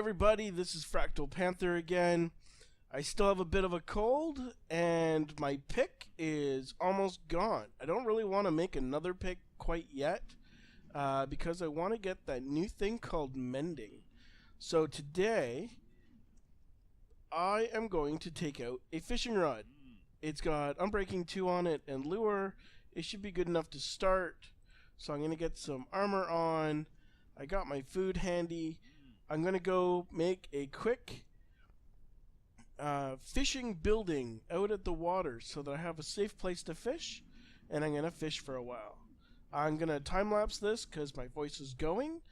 everybody, this is FractalPanther again. I still have a bit of a cold, and my pick is almost gone. I don't really want to make another pick quite yet, because I want to get that new thing called mending. So today, I am going to take out a fishing rod. It's got Unbreaking 2 on it and lure. It should be good enough to start. So I'm going to get some armor on. I got my food handy. I'm going to go make a quick fishing building out at the water so that I have a safe place to fish, and I'm going to fish for a while. I'm going to time-lapse this because my voice is going,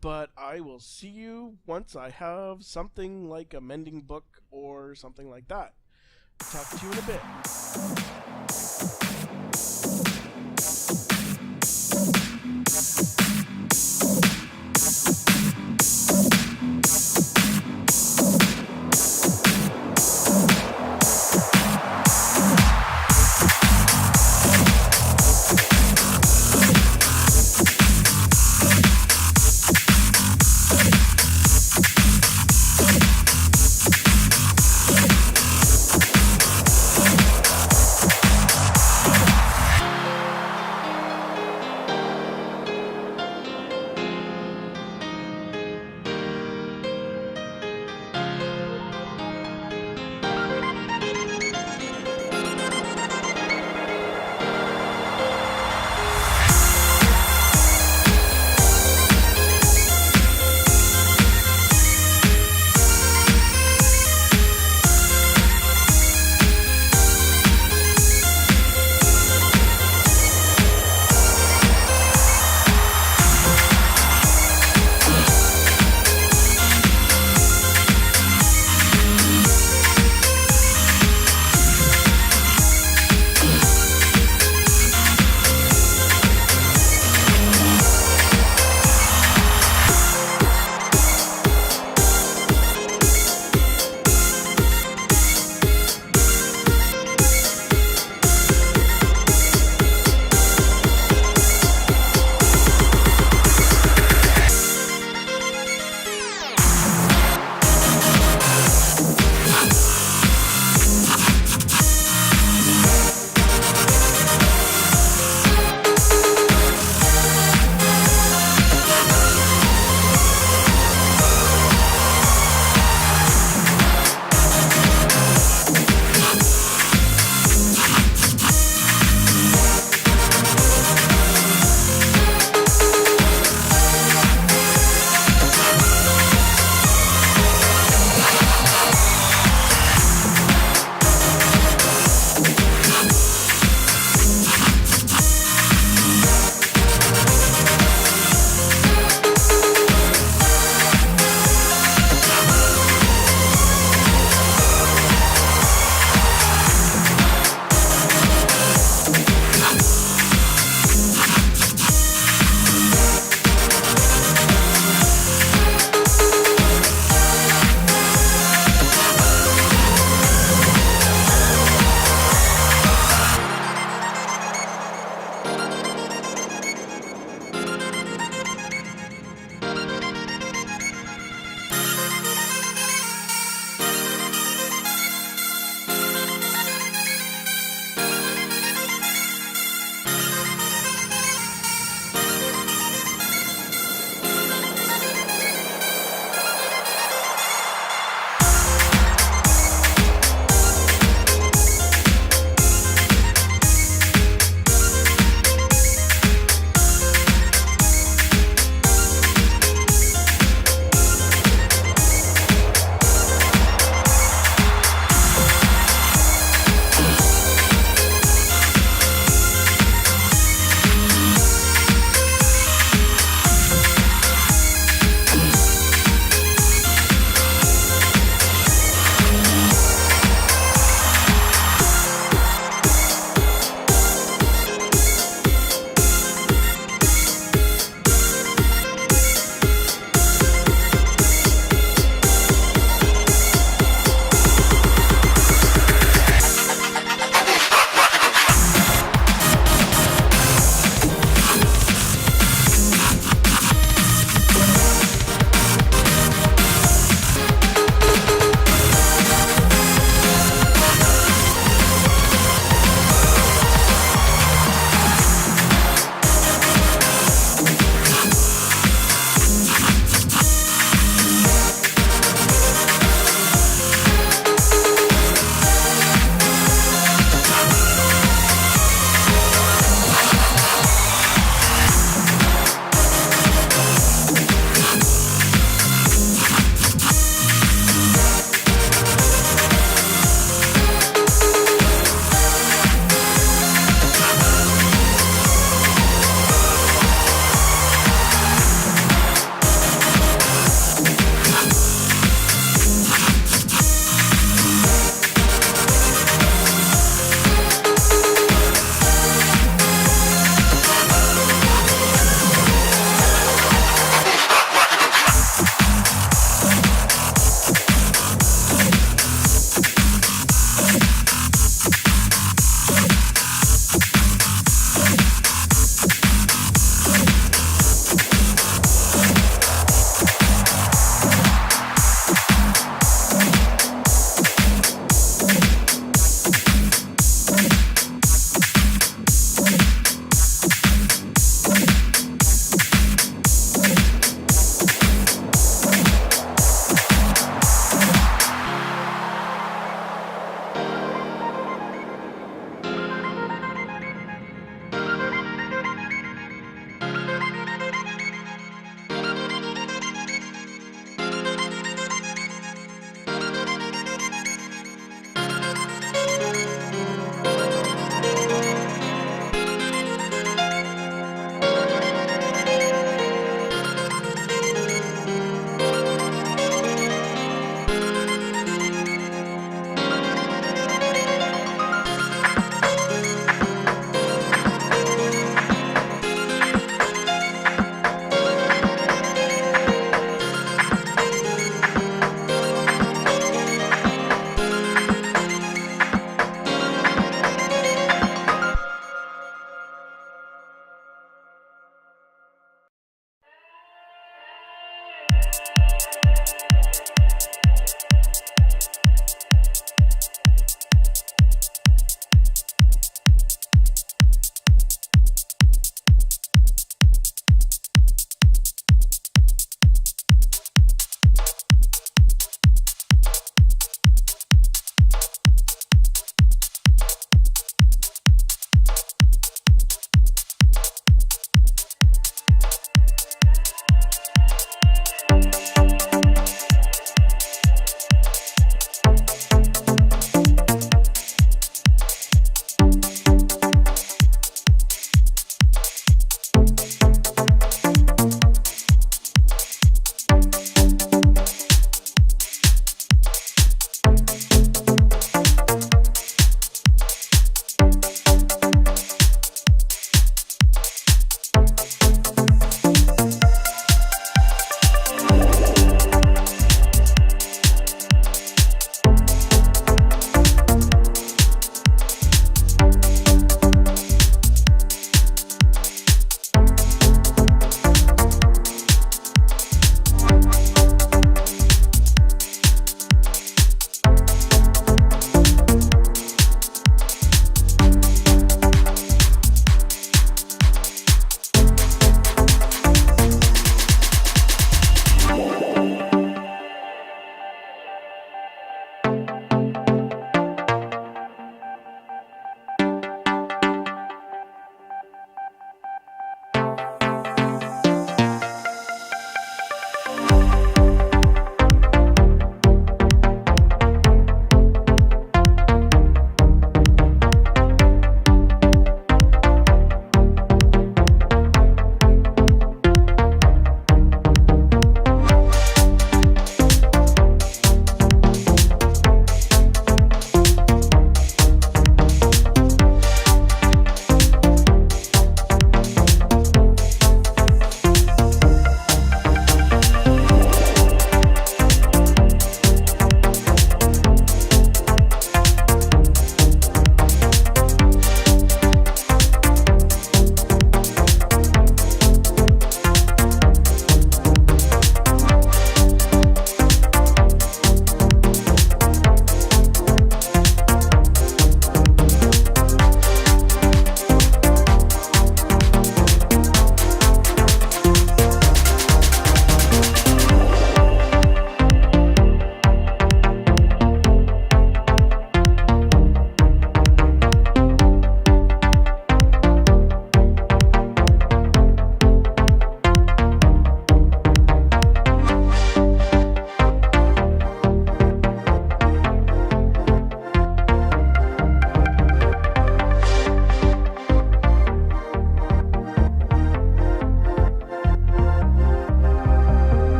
but I will see you once I have something like a mending book or something like that. Talk to you in a bit.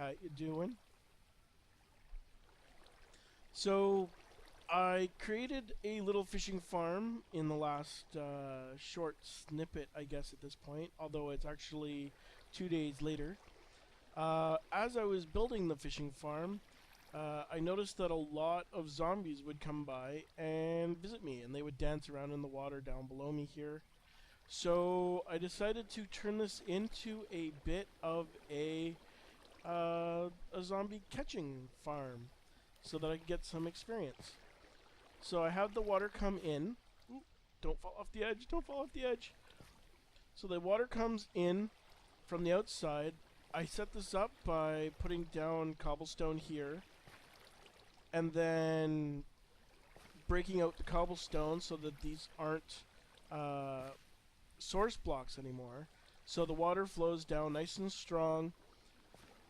How you doing? So, I created a little fishing farm in the last short snippet, I guess, at this point, although it's actually 2 days later. As I was building the fishing farm, I noticed that a lot of zombies would come by and visit me, and they would dance around in the water down below me here. So I decided to turn this into a bit of a zombie catching farm so that I could get some experience. So I have the water come in. Ooh, don't fall off the edge, don't fall off the edge. So the water comes in from the outside. I set this up by putting down cobblestone here and then breaking out the cobblestone so that these aren't source blocks anymore. So the water flows down nice and strong,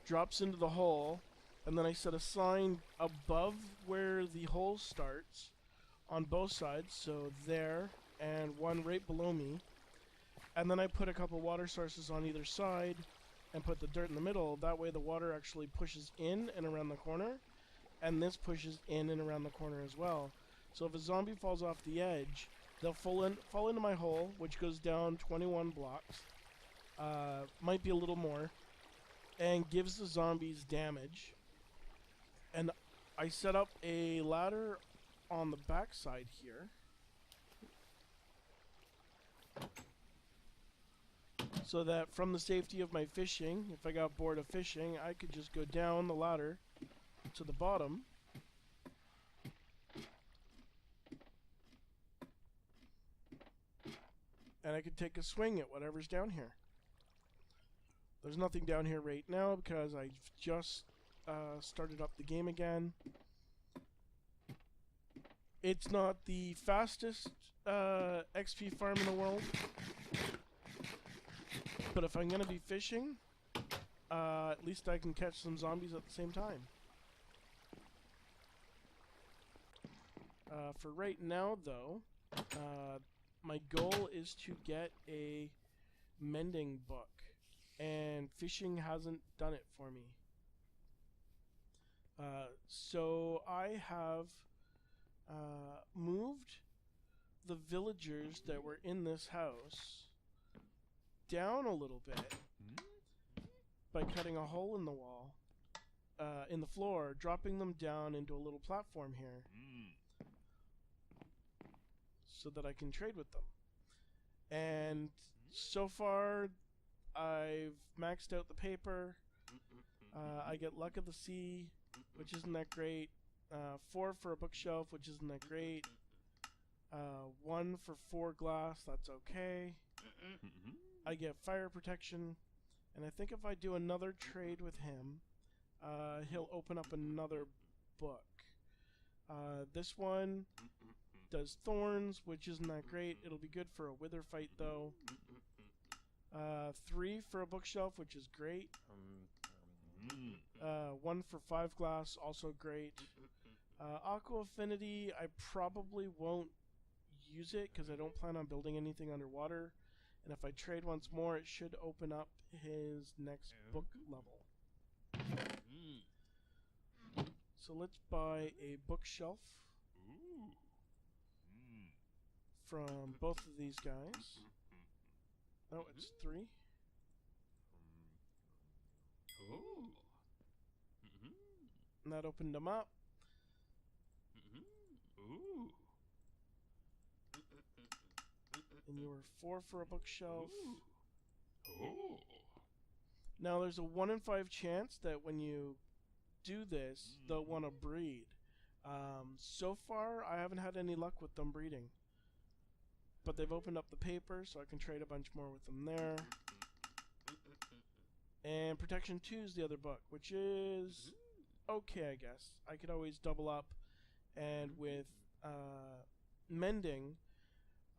drops into the hole, and then I set a sign above where the hole starts on both sides, so there and one right below me. And then I put a couple water sources on either side and put the dirt in the middle. That way the water actually pushes in and around the corner, and this pushes in and around the corner as well. So if a zombie falls off the edge, they'll fall into my hole, which goes down 21 blocks. Might be a little more. And gives the zombies damage. And I set up a ladder on the back side here. So that from the safety of my fishing, if I got bored of fishing, I could just go down the ladder to the bottom. And I could take a swing at whatever's down here. There's nothing down here right now because I've just started up the game again. It's not the fastest XP farm in the world, but if I'm going to be fishing, at least I can catch some zombies at the same time. For right now, though, my goal is to get a mending book, and fishing hasn't done it for me. So I have moved the villagers that were in this house down a little bit by cutting a hole in the wall, in the floor, dropping them down into a little platform here so that I can trade with them. And so far I've maxed out the paper. I get luck of the sea, which isn't that great. 4 for a bookshelf, which isn't that great. 1 for 4 glass, that's okay. I get fire protection, and I think if I do another trade with him, he'll open up another book. This one does thorns, which isn't that great. It'll be good for a wither fight, though. 3 for a bookshelf, which is great. 1 for 5 glass, also great. Aqua Affinity, I probably won't use it because I don't plan on building anything underwater. And if I trade once more, it should open up his next book level. So let's buy a bookshelf from both of these guys. Oh, it's 3. And that opened them up. And you were 4 for a bookshelf. Now there's a 1 in 5 chance that when you do this, they'll want to breed. So far, I haven't had any luck with them breeding. But they've opened up the paper, so I can trade a bunch more with them there. And Protection 2 is the other book, which is okay, I guess. I could always double up, and with mending,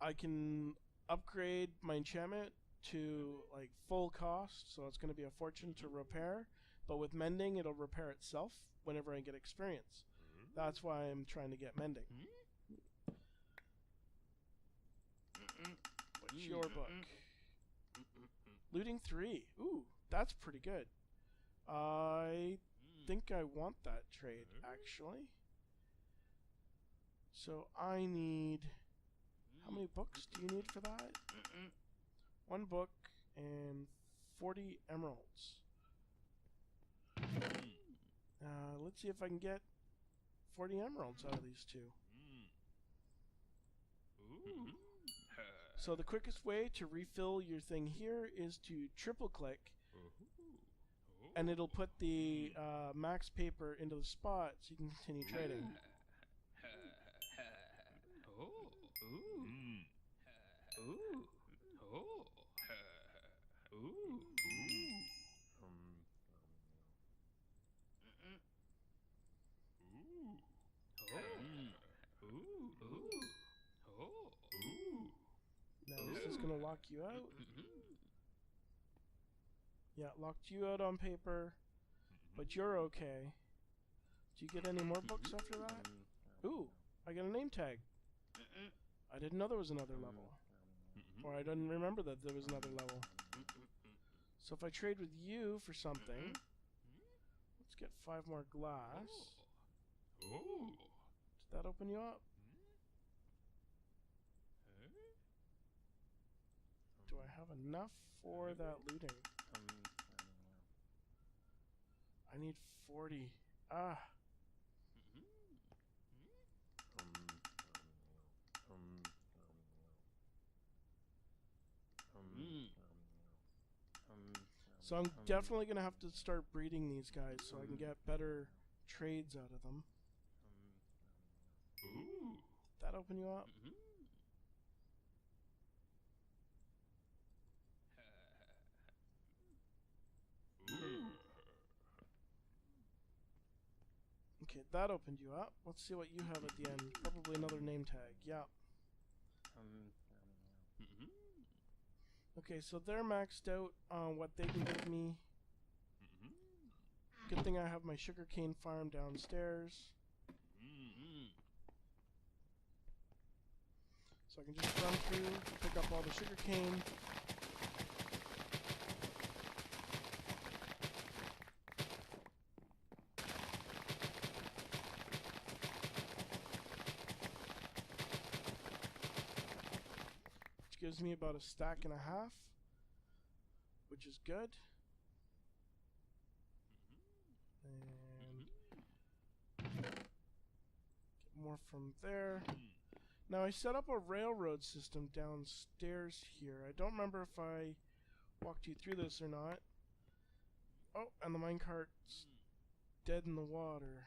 I can upgrade my enchantment to like full cost, so it's going to be a fortune to repair. But with mending, it'll repair itself whenever I get experience. That's why I'm trying to get mending. What's your book? Looting 3. Ooh, that's pretty good. I think I want that trade, actually. So I need... How many books do you need for that? 1 book and 40 emeralds. Let's see if I can get 40 emeralds out of these two. So the quickest way to refill your thing here is to triple click, and it'll put the max paper into the spot so you can continue trading. Now this is going to lock you out. Yeah, it locked you out on paper, but you're okay. Do you get any more books after that? Ooh, I get a name tag. I didn't know there was another level. Or I didn't remember that there was another level. So if I trade with you for something, let's get 5 more glass. Did that open you up? Do I have enough for that looting? I need 40. Ah. So I'm definitely going to have to start breeding these guys so I can get better trades out of them. Did that open you up? Okay, that opened you up. Let's see what you have at the end. Probably another name tag. Yeah. Okay, so they're maxed out on what they can give me. Good thing I have my sugarcane farm downstairs. So I can just run through, pick up all the sugarcane. Which gives me about a stack and a half, which is good. And get more from there. Now I set up a railroad system downstairs here. I don't remember if I walked you through this or not. Oh, and the minecart's dead in the water.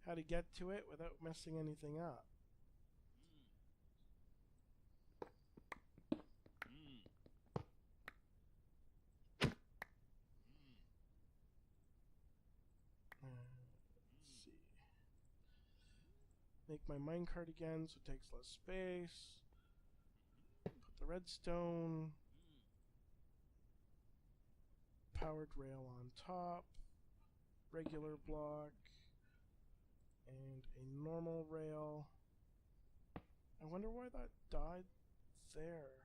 How to get to it without messing anything up. Let's see. Make my minecart again so it takes less space. Put the redstone. Powered rail on top. Regular block. And a normal rail. I wonder why that died there.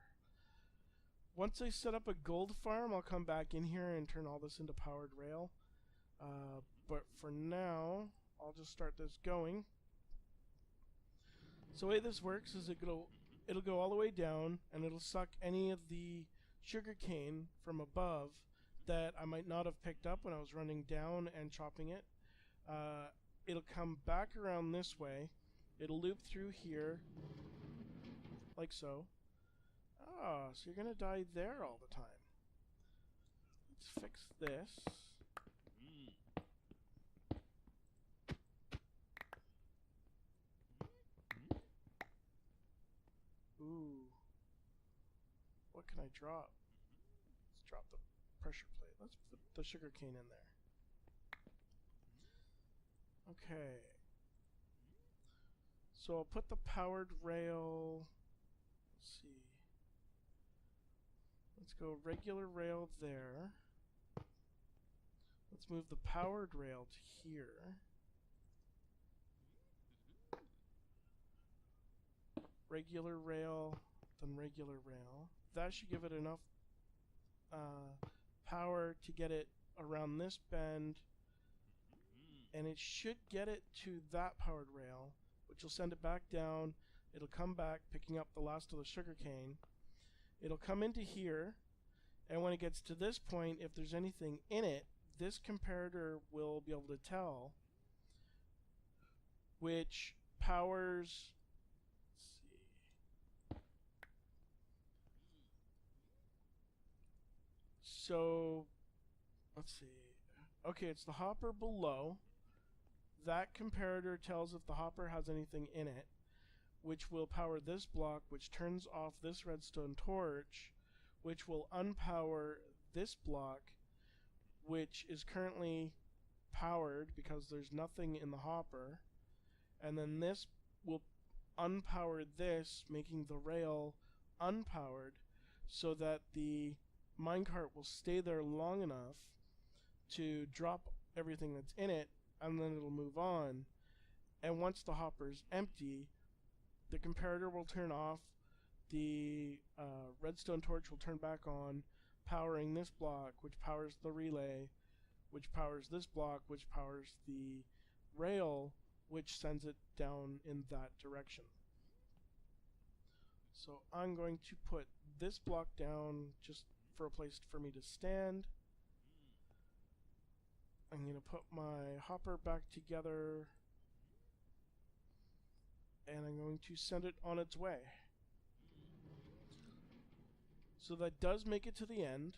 Once I set up a gold farm, I'll come back in here and turn all this into powered rail. But for now, I'll just start this going. So the way this works is it'll go all the way down, and it'll suck any of the sugar cane from above that I might not have picked up when I was running down and chopping it. It'll come back around this way. It'll loop through here, like so. Ah, so you're gonna die there all the time. Let's fix this. Ooh. What can I drop? Let's drop the pressure plate. Let's put the sugar cane in there. Okay. So I'll put the powered rail. Let's see. Let's go regular rail there. Let's move the powered rail to here. Regular rail, then regular rail. That should give it enough power to get it around this bend and it should get it to that powered rail, which will send it back down. It'll come back, picking up the last of the sugarcane. It'll come into here, and when it gets to this point, if there's anything in it, this comparator will be able to tell which powers. Let's see. So, let's see. Okay, it's the hopper below. That comparator tells if the hopper has anything in it, which will power this block, which turns off this redstone torch, which will unpower this block, which is currently powered because there's nothing in the hopper, and then this will unpower this, making the rail unpowered, so that the minecart will stay there long enough to drop everything that's in it, and then it'll move on. And once the hopper's empty, the comparator will turn off, the redstone torch will turn back on, powering this block, which powers the relay, which powers this block, which powers the rail, which sends it down in that direction. So I'm going to put this block down just for a place for me to stand. I'm going to put my hopper back together, and I'm going to send it on its way. So that does make it to the end,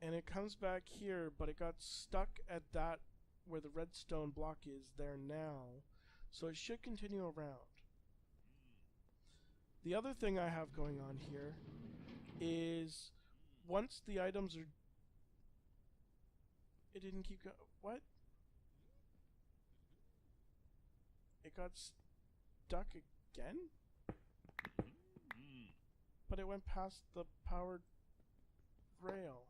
and it comes back here, but it got stuck at that where the redstone block is there now, so it should continue around. The other thing I have going on here is once the items are... It didn't keep going. What? It got stuck again? But it went past the powered rail.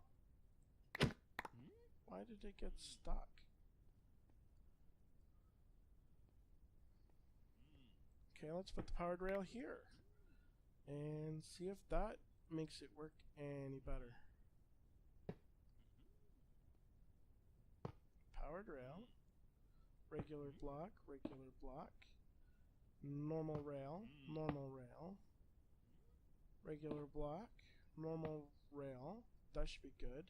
Why did it get stuck? Okay, let's put the powered rail here and see if that makes it work any better. Powered rail, regular block, normal rail, regular block, normal rail. That should be good.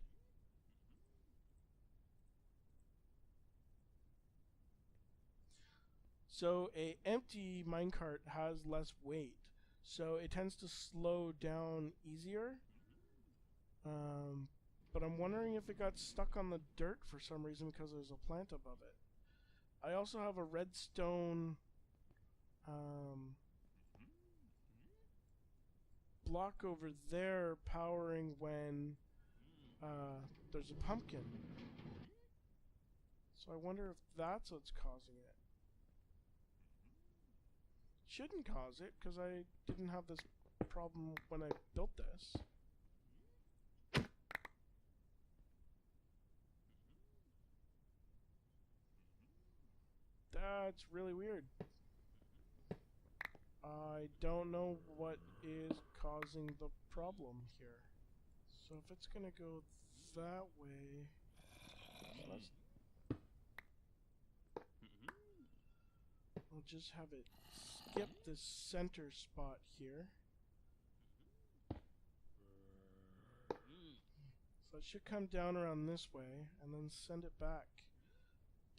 So a empty minecart has less weight, so it tends to slow down easier. But I'm wondering if it got stuck on the dirt for some reason because there's a plant above it. I also have a redstone block over there powering when there's a pumpkin. So I wonder if that's what's causing it. Shouldn't cause it because I didn't have this problem when I built this. That's really weird. I don't know what is causing the problem here. So if it's gonna go that way, let's I'll just have it skip this center spot here. So it should come down around this way and then send it back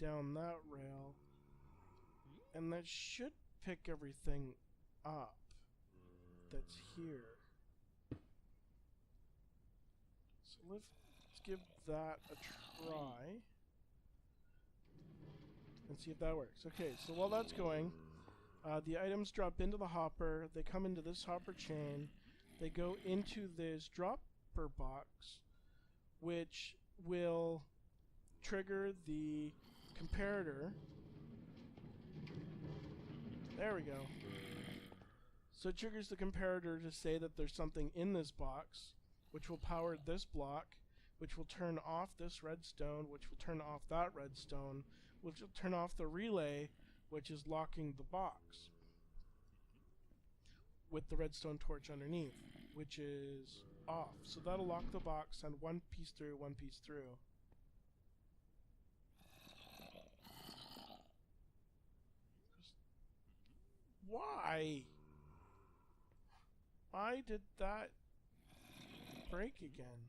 down that rail, and that should pick everything up that's here. So let's give that a try and see if that works. Okay, so while that's going, the items drop into the hopper, they come into this hopper chain, they go into this dropper box, which will trigger the comparator. There we go. So it triggers the comparator to say that there's something in this box, which will power this block, which will turn off this redstone, which will turn off that redstone, which will turn off the relay, which is locking the box with the redstone torch underneath, which is off. So that'll lock the box, send one piece through, one piece through. Why did that break again?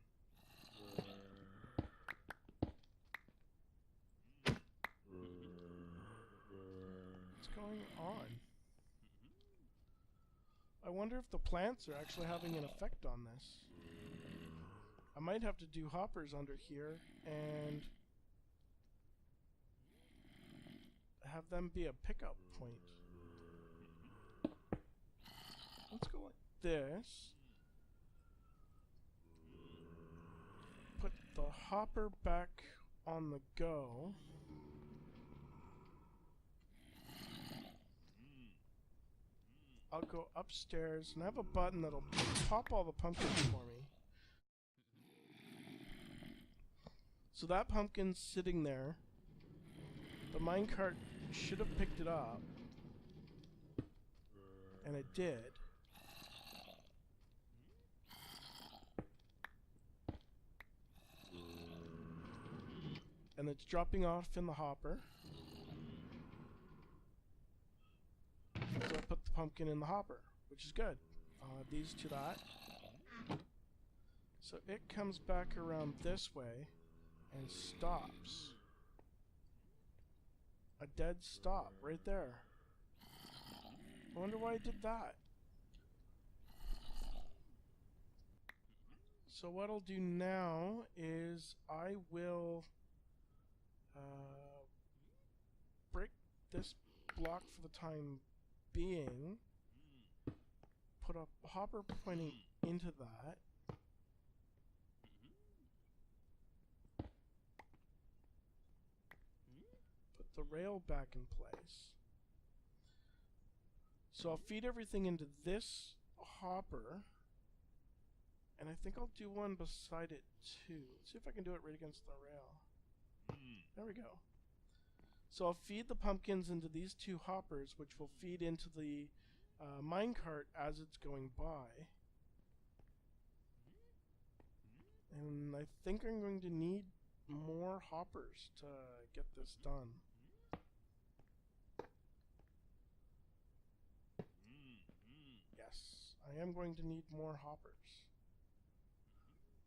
What's going on? I wonder if the plants are actually having an effect on this. I might have to do hoppers under here and have them be a pickup point. Let's go like this. Put the hopper back on the go. I'll go upstairs and I have a button that'll pop all the pumpkins for me. So that pumpkin's sitting there. The minecart should have picked it up. And it did. And it's dropping off in the hopper. So I put the pumpkin in the hopper, which is good. I'll add these to that. So it comes back around this way and stops. A dead stop right there. I wonder why I did that. So what I'll do now is I will break this block for the time being, put a hopper pointing into that, put the rail back in place. So I'll feed everything into this hopper, and I think I'll do one beside it too. Let's see if I can do it right against the rail. There we go. So I'll feed the pumpkins into these two hoppers, which will feed into the minecart as it's going by. And I think I'm going to need more hoppers to get this done. Yes, I am going to need more hoppers.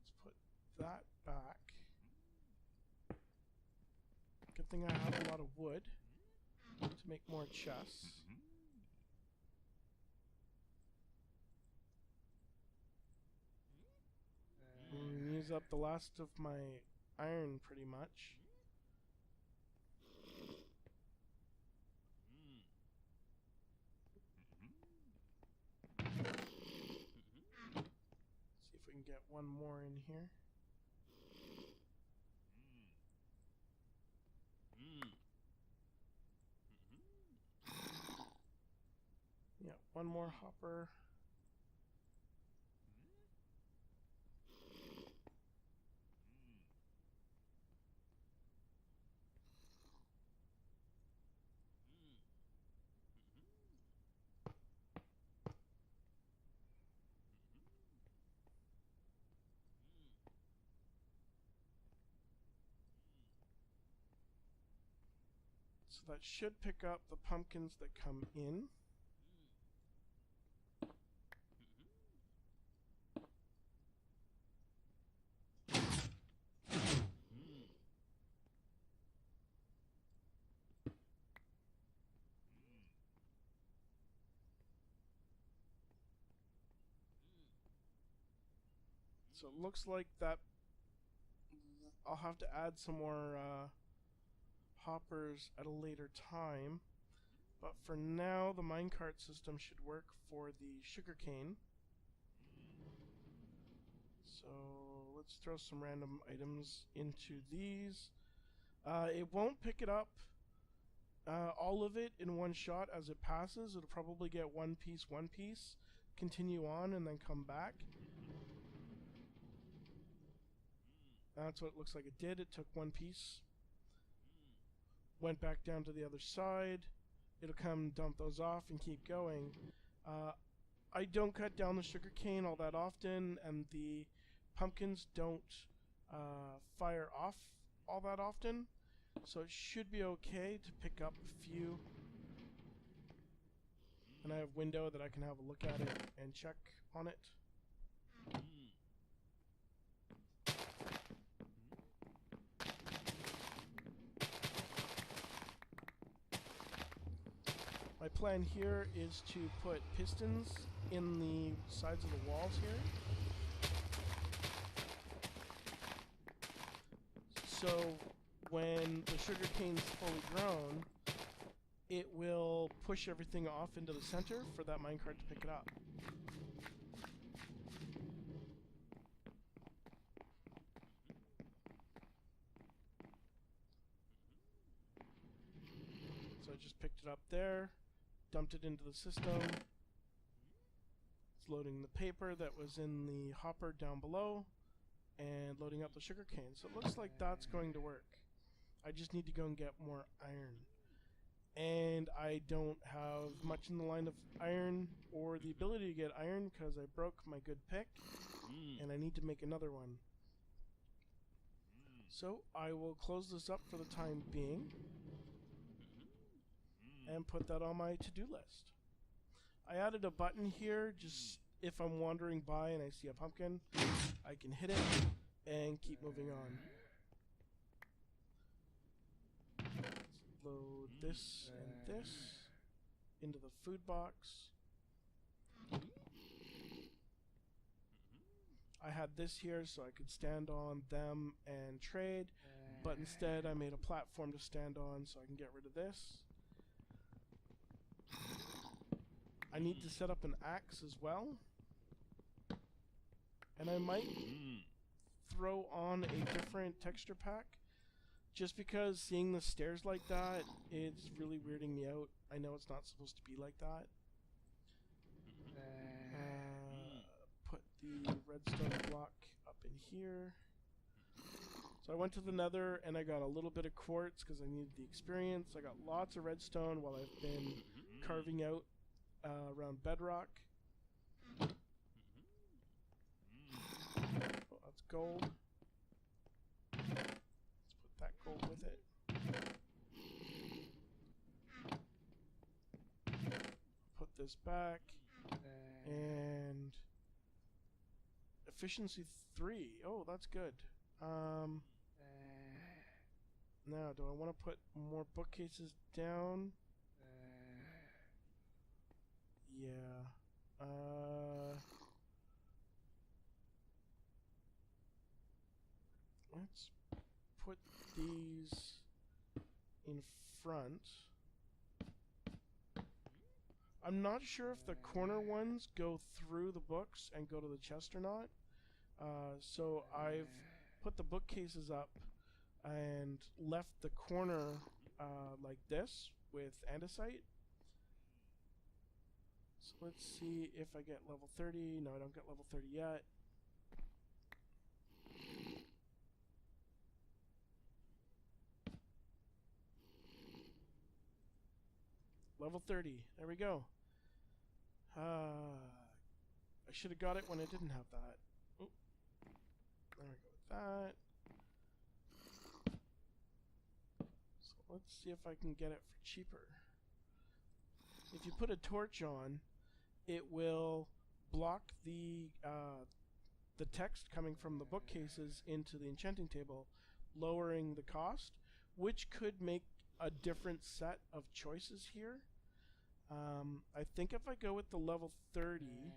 Let's put that back. Good thing I have a lot of wood to make more chests. Use up the last of my iron pretty much. See if we can get one more in here. Yeah, one more hopper. So that should pick up the pumpkins that come in. So it looks like that I'll have to add some more hoppers at a later time. But for now, the minecart system should work for the sugarcane. So let's throw some random items into these. It won't pick it up, all of it in one shot as it passes. It'll probably get one piece, continue on, and then come back. That's what it looks like it did. It took one piece, went back down to the other side. It'll come dump those off and keep going. I don't cut down the sugarcane all that often, and the pumpkins don't fire off all that often, so it should be okay to pick up a few and I have window that I can have a look at it and check on it. My plan here is to put pistons in the sides of the walls here. So when the sugar cane's fully grown, it will push everything off into the center for that minecart to pick it up. So I just picked it up there, dumped it into the system. It's loading the paper that was in the hopper down below and loading up the sugar cane. So it looks like that's going to work. I just need to go and get more iron. And I don't have much in the line of iron or the ability to get iron because I broke my good pick and I need to make another one. So I will close this up for the time being and put that on my to-do list. I added a button here just if I'm wandering by and I see a pumpkin, I can hit it and keep moving on. Let's load this and this into the food box. I had this here so I could stand on them and trade, but instead I made a platform to stand on so I can get rid of this. I need to set up an axe as well. And I might throw on a different texture pack just because seeing the stairs like that, it's really weirding me out. I know it's not supposed to be like that. Put the redstone block up in here. So I went to the nether and I got a little bit of quartz because I needed the experience. I got lots of redstone while I've been carving out around bedrock. Oh, that's gold. Let's put that gold with it. Put this back. And efficiency 3. Oh, that's good. Now, do I want to put more bookcases down? Yeah. Let's put these in front. I'm not sure if the corner ones go through the books and go to the chest or not. So I've put the bookcases up and left the corner like this with andesite. So let's see if I get level 30. No, I don't get level 30 yet. Level 30. There we go. I should have got it when I didn't have that. Oh, there we go with that. So let's see if I can get it for cheaper. If you put a torch on, it will block the text coming from the bookcases into the enchanting table, lowering the cost, which could make a different set of choices here. I think if I go with the level 30,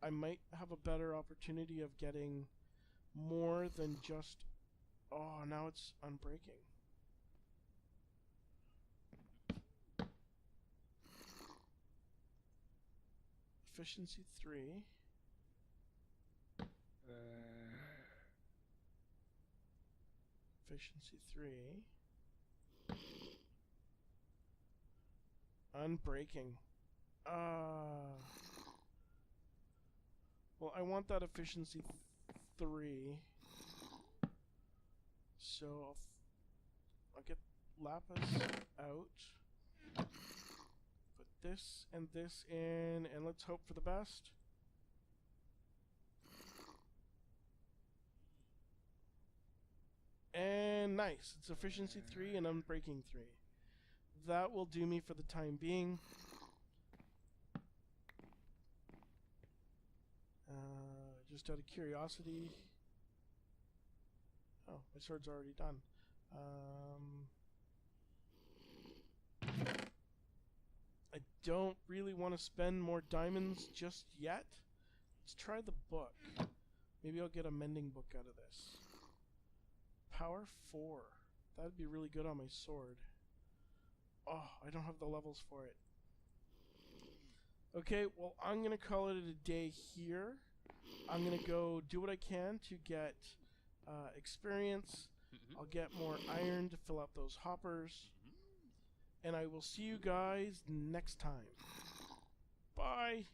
I might have a better opportunity of getting more than just... Oh, now it's unbreaking. Efficiency 3. Efficiency 3. Unbreaking. Well, I want that efficiency 3. So I'll get lapis out. Put this and this in, and let's hope for the best. And nice. It's efficiency 3 and unbreaking 3. that will do me for the time being. Just out of curiosity. Oh, my sword's already done. I don't really want to spend more diamonds just yet. Let's try the book. Maybe I'll get a mending book out of this. Power 4. That'd be really good on my sword. Oh, I don't have the levels for it. Okay, well, I'm going to call it a day here. I'm going to go do what I can to get experience. I'll get more iron to fill out those hoppers. And I will see you guys next time. Bye!